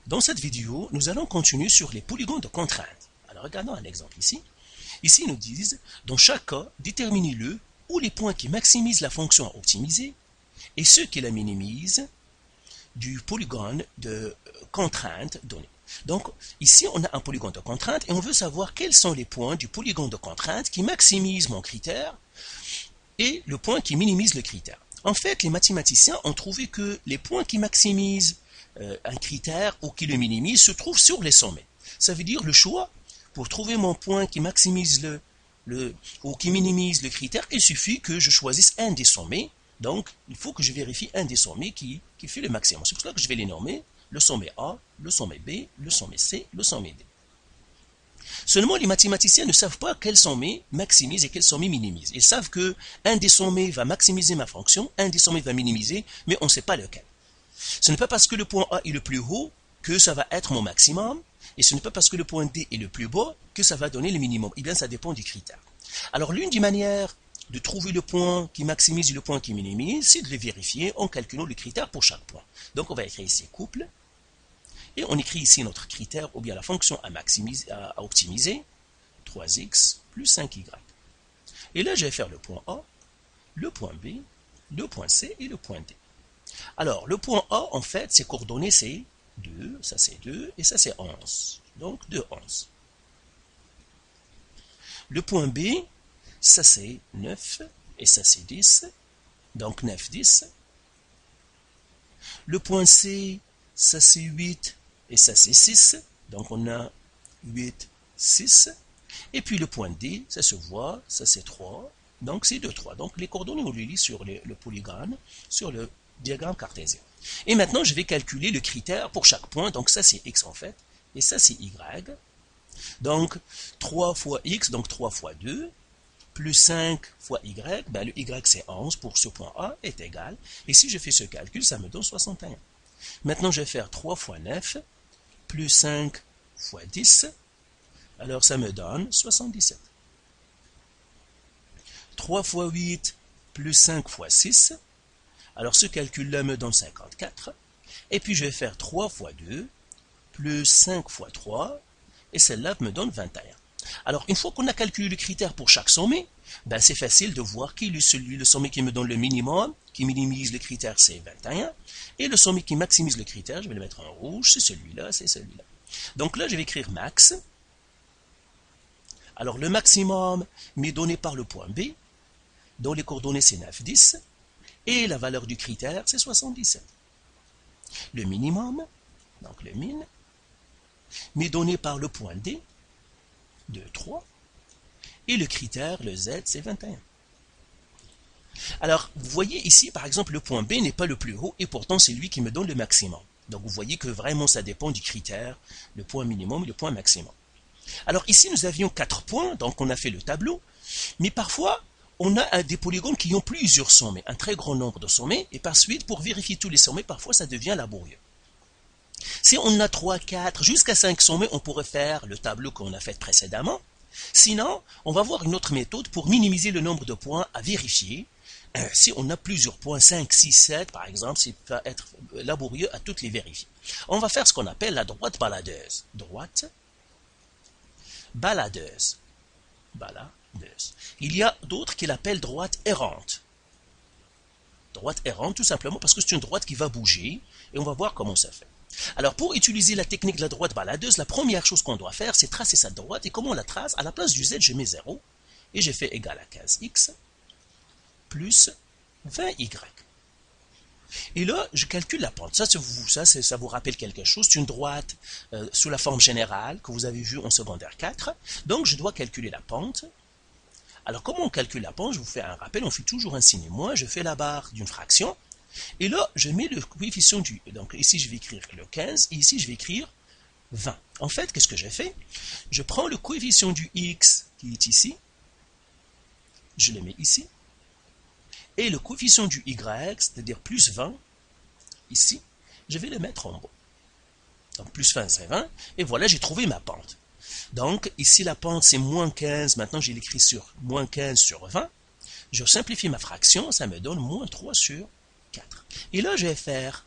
Dans cette vidéo, nous allons continuer sur les polygones de contrainte. Alors regardons un exemple ici. Ici, ils nous disent, dans chaque cas, déterminez-le ou les points qui maximisent la fonction à optimiser et ceux qui la minimisent du polygone de contrainte donné. Donc, ici, on a un polygone de contrainte et on veut savoir quels sont les points du polygone de contrainte qui maximisent mon critère et le point qui minimise le critère. En fait, les mathématiciens ont trouvé que les points qui maximisent un critère ou qui le minimise se trouvent sur les sommets. Ça veut dire le choix, pour trouver mon point qui maximise ou qui minimise le critère, il suffit que je choisisse un des sommets. Donc, il faut que je vérifie un des sommets qui fait le maximum. C'est pour cela que je vais les nommer le sommet A, le sommet B, le sommet C, le sommet D. Seulement, les mathématiciens ne savent pas quel sommet maximise et quel sommet minimise. Ils savent que un des sommets va maximiser ma fonction, un des sommets va minimiser, mais on ne sait pas lequel. Ce n'est pas parce que le point A est le plus haut que ça va être mon maximum, et ce n'est pas parce que le point D est le plus bas que ça va donner le minimum. Eh bien, ça dépend du critère. Alors, l'une des manières de trouver le point qui maximise et le point qui minimise, c'est de les vérifier en calculant le critère pour chaque point. Donc, on va écrire ici couple, et on écrit ici notre critère, ou bien la fonction à optimiser, 3x plus 5y. Et là, je vais faire le point A, le point B, le point C et le point D. Alors, le point A, en fait, ses coordonnées, c'est 2, ça c'est 2, et ça c'est 11. Donc, 2, 11. Le point B, ça c'est 9, et ça c'est 10. Donc, 9, 10. Le point C, ça c'est 8, et ça c'est 6. Donc, on a 8, 6. Et puis, le point D, ça se voit, ça c'est 3. Donc, c'est 2, 3. Donc, les coordonnées, on les lit sur le polygone, sur le diagramme cartésien. Et maintenant, je vais calculer le critère pour chaque point. Donc, ça, c'est x en fait. Et ça, c'est y. Donc, 3 fois x, donc 3 fois 2, plus 5 fois y. Ben, le y, c'est 11 pour ce point A, est égal. Et si je fais ce calcul, ça me donne 61. Maintenant, je vais faire 3 fois 9, plus 5 fois 10. Alors, ça me donne 77. 3 fois 8, plus 5 fois 6. Alors, ce calcul-là me donne 54. Et puis, je vais faire 3 fois 2, plus 5 fois 3, et celle-là me donne 21. Alors, une fois qu'on a calculé le critère pour chaque sommet, ben, c'est facile de voir qui est le sommet qui me donne le minimum, qui minimise le critère, c'est 21, et le sommet qui maximise le critère, je vais le mettre en rouge, c'est celui-là, c'est celui-là. Donc là, je vais écrire max. Alors, le maximum m'est donné par le point B, dont les coordonnées, c'est 9, 10, et la valeur du critère, c'est 77. Le minimum, donc le min, m'est donné par le point D, 2, 3, et le critère, le Z, c'est 21. Alors, vous voyez ici, par exemple, le point B n'est pas le plus haut, et pourtant, c'est lui qui me donne le maximum. Donc, vous voyez que vraiment, ça dépend du critère, le point minimum et le point maximum. Alors, ici, nous avions 4 points, donc on a fait le tableau, mais parfois, on a des polygones qui ont plusieurs sommets, un très grand nombre de sommets, et par suite, pour vérifier tous les sommets, parfois ça devient laborieux. Si on a 3, 4, jusqu'à 5 sommets, on pourrait faire le tableau qu'on a fait précédemment. Sinon, on va voir une autre méthode pour minimiser le nombre de points à vérifier. Si on a plusieurs points, 5, 6, 7 par exemple, ça va être laborieux à toutes les vérifier. On va faire ce qu'on appelle la droite baladeuse. Droite baladeuse. Il y a d'autres qui l'appellent droite errante. Droite errante, tout simplement parce que c'est une droite qui va bouger, et on va voir comment ça fait. Alors, pour utiliser la technique de la droite baladeuse, la première chose qu'on doit faire, c'est tracer cette droite, et comment on la trace? À la place du Z, je mets 0, et je fais égal à 15x, plus 20y. Et là, je calcule la pente. Ça vous rappelle quelque chose. C'est une droite sous la forme générale que vous avez vue en secondaire 4. Donc, je dois calculer la pente. Alors, comment on calcule la pente? Je vous fais un rappel, on fait toujours un signe moins, je fais la barre d'une fraction, et là, je mets le coefficient du... Donc, ici, je vais écrire le 15, et ici, je vais écrire 20. En fait, qu'est-ce que j'ai fait? Je prends le coefficient du x qui est ici, je le mets ici, et le coefficient du y, c'est-à-dire plus 20, ici, je vais le mettre en bas. Donc, plus 20, c'est 20, et voilà, j'ai trouvé ma pente. Donc, ici, la pente, c'est moins 15. Maintenant, j'ai l'écrit sur moins 15 sur 20. Je simplifie ma fraction, ça me donne moins 3 sur 4. Et là, je vais faire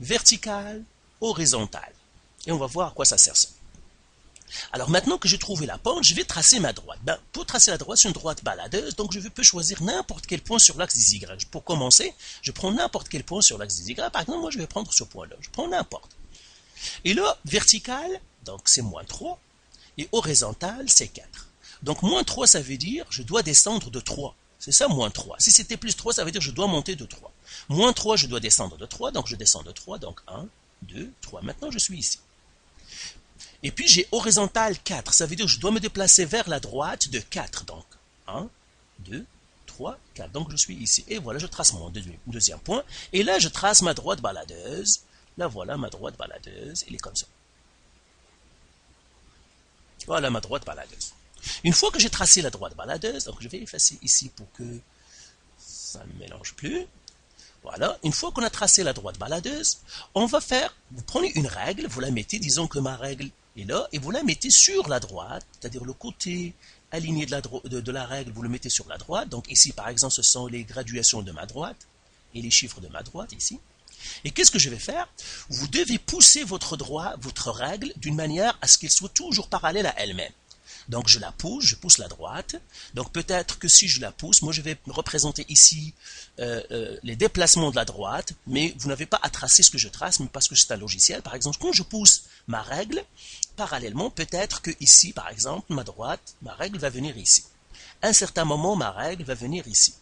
vertical, horizontal. Et on va voir à quoi ça sert ça. Alors maintenant que j'ai trouvé la pente, je vais tracer ma droite. Pour tracer la droite, c'est une droite baladeuse, donc je peux choisir n'importe quel point sur l'axe des Y. Pour commencer, je prends n'importe quel point sur l'axe des Y. Par exemple, moi je vais prendre ce point-là. Je prends n'importe. Et là, vertical, donc c'est moins 3. Et horizontal, c'est 4. Donc moins 3, ça veut dire je dois descendre de 3. C'est ça, moins 3. Si c'était plus 3, ça veut dire je dois monter de 3. Moins 3, je dois descendre de 3, donc je descends de 3, donc 1, 2, 3. Maintenant, je suis ici. Et puis j'ai horizontal 4, ça veut dire que je dois me déplacer vers la droite de 4. Donc 1, 2, 3, 4. Donc je suis ici. Et voilà, je trace mon deuxième point. Et là, je trace ma droite baladeuse. Là, voilà ma droite baladeuse. Elle est comme ça. Voilà ma droite baladeuse. Une fois que j'ai tracé la droite baladeuse, donc je vais effacer ici pour que ça ne mélange plus. Voilà, une fois qu'on a tracé la droite baladeuse, on va faire, vous prenez une règle, vous la mettez, disons que ma règle est là, et vous la mettez sur la droite, c'est-à-dire le côté aligné de la règle, vous le mettez sur la droite. Donc ici, par exemple, ce sont les graduations de ma droite, et les chiffres de ma droite ici. Et qu'est-ce que je vais faire? Vous devez pousser votre règle d'une manière à ce qu'elle soit toujours parallèle à elle-même. Donc je la pousse, je pousse la droite. Donc peut-être que si je la pousse, moi je vais représenter ici les déplacements de la droite, mais vous n'avez pas à tracer ce que je trace, mais parce que c'est un logiciel. Par exemple, quand je pousse ma règle, parallèlement, peut-être que ici, par exemple, ma règle va venir ici. À un certain moment, ma règle va venir ici.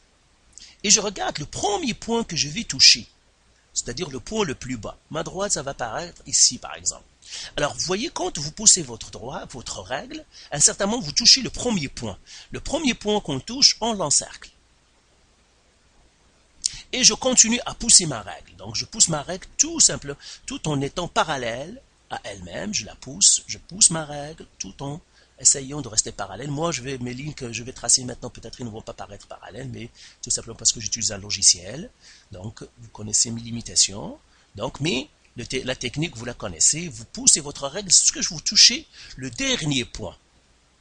Et je regarde le premier point que je vais toucher, c'est-à-dire le point le plus bas. Ma droite, ça va apparaître ici, par exemple. Alors, vous voyez, quand vous poussez votre règle, à un certain moment, vous touchez le premier point. Le premier point qu'on touche, on l'encercle. Et je continue à pousser ma règle. Donc, je pousse ma règle tout simplement, tout en étant parallèle à elle-même. Je pousse ma règle tout en essayant de rester parallèle. Moi, mes lignes que je vais tracer maintenant, peut-être, ils ne vont pas paraître parallèles, mais tout simplement parce que j'utilise un logiciel. Donc, vous connaissez mes limitations. Donc, mais la technique, vous la connaissez. Vous poussez votre règle jusqu'à ce que vous touchez le dernier point.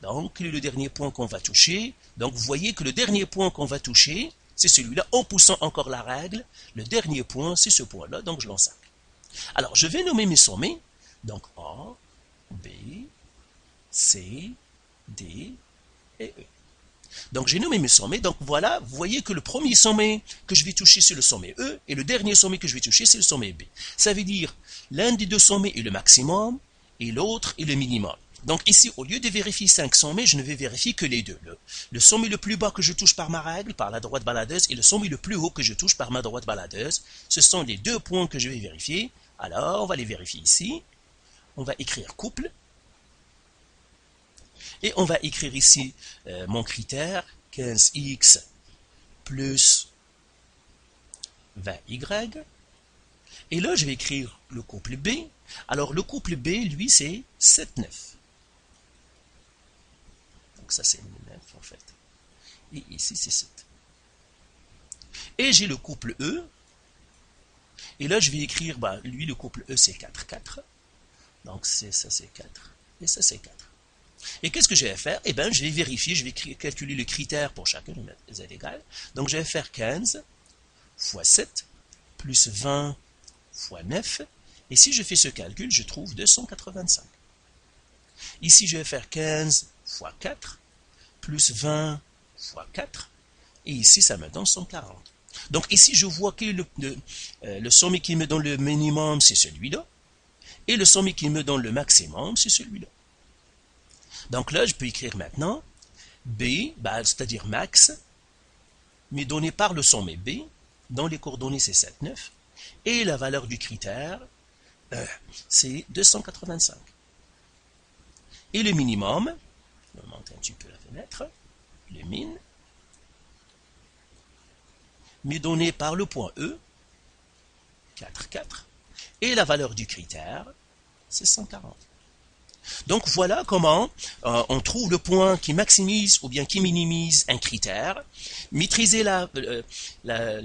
Donc, quel est le dernier point qu'on va toucher? Donc, vous voyez que le dernier point qu'on va toucher, c'est celui-là, en poussant encore la règle. Le dernier point, c'est ce point-là, donc je l'encercle. Alors, je vais nommer mes sommets. Donc, A, B, C, D et E. Donc, j'ai nommé mes sommets. Donc, voilà, vous voyez que le premier sommet que je vais toucher, c'est le sommet E, et le dernier sommet que je vais toucher, c'est le sommet B. Ça veut dire, l'un des deux sommets est le maximum, et l'autre est le minimum. Donc ici, au lieu de vérifier 5 sommets, je ne vais vérifier que les deux. Le sommet le plus bas que je touche par ma règle, par la droite baladeuse, et le sommet le plus haut que je touche par ma droite baladeuse. Ce sont les deux points que je vais vérifier. Alors, on va les vérifier ici. On va écrire couple. Et on va écrire ici mon critère, 15x plus 20y. Et là, je vais écrire le couple B. Alors, le couple B, lui, c'est 7, 9. Donc, ça, c'est 9, en fait. Et ici, c'est 7. Et j'ai le couple E. Et là, je vais écrire, lui, le couple E, c'est 4, 4. Donc, ça, c'est 4. Et ça, c'est 4. Et qu'est-ce que je vais faire? Eh bien, je vais vérifier, je vais calculer le critère pour chacun, je vais mettre z égale. Donc, je vais faire 15 fois 7 plus 20 fois 9. Et si je fais ce calcul, je trouve 285. Ici, je vais faire 15 fois 4 plus 20 fois 4. Et ici, ça me donne 140. Donc ici, je vois que le sommet qui me donne le minimum, c'est celui-là. Et le sommet qui me donne le maximum, c'est celui-là. Donc là, je peux écrire maintenant B, c'est-à-dire max, mais donné par le sommet B, dont les coordonnées c'est 7, 9, et la valeur du critère, c'est 285. Et le minimum, je vais monter un petit peu la fenêtre, le min, mais donné par le point E, 4, 4, et la valeur du critère, c'est 140. Donc voilà comment on trouve le point qui maximise ou bien qui minimise un critère. Maîtrisez la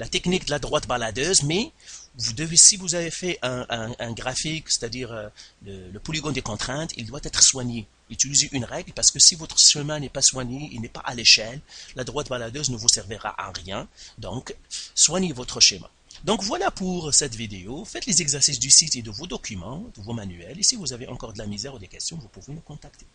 technique de la droite baladeuse, mais vous devez, si vous avez fait un graphique, c'est-à-dire le polygone des contraintes, il doit être soigné. Utilisez une règle parce que si votre chemin n'est pas soigné, il n'est pas à l'échelle, la droite baladeuse ne vous servira à rien. Donc, soignez votre schéma. Donc voilà pour cette vidéo. Faites les exercices du site et de vos documents, de vos manuels. Et si vous avez encore de la misère ou des questions, vous pouvez me contacter.